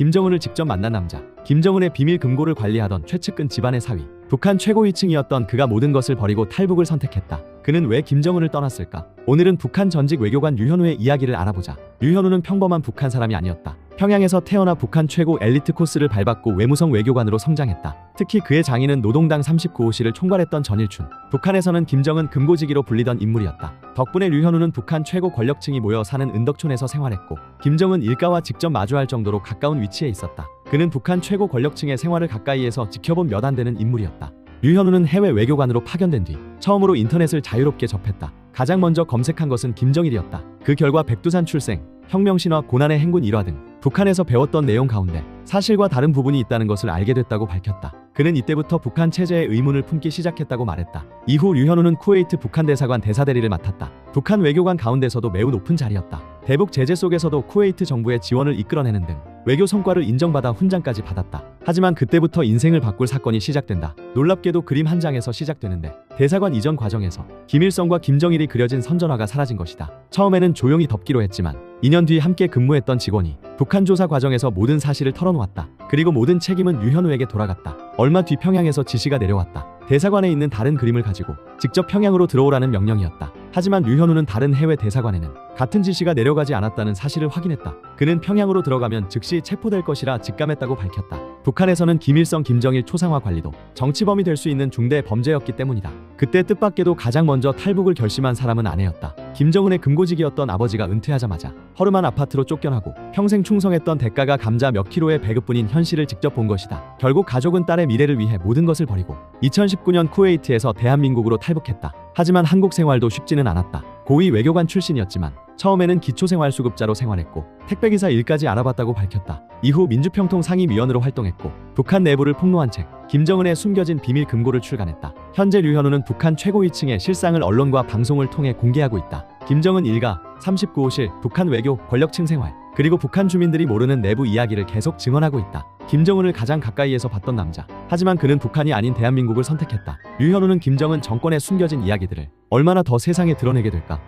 김정은을 직접 만난 남자. 김정은의 비밀 금고를 관리하던 최측근 집안의 사위. 북한 최고위층이었던 그가 모든 것을 버리고 탈북을 선택했다. 그는 왜 김정은을 떠났을까? 오늘은 북한 전직 외교관 류현우의 이야기를 알아보자. 류현우는 평범한 북한 사람이 아니었다. 평양에서 태어나 북한 최고 엘리트 코스를 밟았고 외무성 외교관으로 성장했다. 특히 그의 장인은 노동당 39호실을 총괄했던 전일춘. 북한에서는 김정은 금고지기로 불리던 인물이었다. 덕분에 류현우는 북한 최고 권력층이 모여 사는 은덕촌에서 생활했고 김정은 일가와 직접 마주할 정도로 가까운 위치에 있었다. 그는 북한 최고 권력층의 생활을 가까이에서 지켜본 몇 안 되는 인물이었다. 류현우는 해외 외교관으로 파견된 뒤 처음으로 인터넷을 자유롭게 접했다. 가장 먼저 검색한 것은 김정일이었다. 그 결과 백두산 출생, 혁명신화, 고난의 행군 일화 등 북한에서 배웠던 내용 가운데 사실과 다른 부분이 있다는 것을 알게 됐다고 밝혔다. 그는 이때부터 북한 체제에 의문을 품기 시작했다고 말했다. 이후 류현우는 쿠웨이트 북한 대사관 대사대리를 맡았다. 북한 외교관 가운데서도 매우 높은 자리였다. 대북 제재 속에서도 쿠웨이트 정부의 지원을 이끌어내는 등 외교 성과를 인정받아 훈장까지 받았다. 하지만 그때부터 인생을 바꿀 사건이 시작된다. 놀랍게도 그림 한 장에서 시작되는데 대사관 이전 과정에서 김일성과 김정일이 그려진 선전화가 사라진 것이다. 처음에는 조용히 덮기로 했지만 2년 뒤 함께 근무했던 직원이 북한 조사 과정에서 모든 사실을 털어놓았다. 그리고 모든 책임은 류현우에게 돌아갔다. 얼마 뒤 평양에서 지시가 내려왔다. 대사관에 있는 다른 그림을 가지고 직접 평양으로 들어오라는 명령이었다. 하지만 류현우는 다른 해외 대사관에는 같은 지시가 내려가지 않았다는 사실을 확인했다. 그는 평양으로 들어가면 즉시 체포될 것이라 직감했다고 밝혔다. 북한에서는 김일성, 김정일 초상화 관리도 정치범이 될 수 있는 중대 범죄였기 때문이다. 그때 뜻밖에도 가장 먼저 탈북을 결심한 사람은 아내였다. 김정은의 금고직이었던 아버지가 은퇴하자마자 허름한 아파트로 쫓겨나고 평생 충성했던 대가가 감자 몇 킬로의 배급뿐인 현실을 직접 본 것이다. 결국 가족은 딸의 미래를 위해 모든 것을 버리고 2019년 쿠웨이트에서 대한민국으로 탈북했다. 하지만 한국 생활도 쉽지는 않았다. 고위 외교관 출신이었지만 처음에는 기초생활수급자로 생활했고 택배기사 일까지 알아봤다고 밝혔다. 이후 민주평통 상임위원으로 활동했고 북한 내부를 폭로한 책 김정은의 숨겨진 비밀 금고를 출간했다. 현재 류현우는 북한 최고위층의 실상을 언론과 방송을 통해 공개하고 있다. 김정은 일가, 39호실, 북한 외교, 권력층 생활, 그리고 북한 주민들이 모르는 내부 이야기를 계속 증언하고 있다. 김정은을 가장 가까이에서 봤던 남자. 하지만 그는 북한이 아닌 대한민국을 선택했다. 류현우는 김정은 정권의 숨겨진 이야기들을 얼마나 더 세상에 드러내게 될까?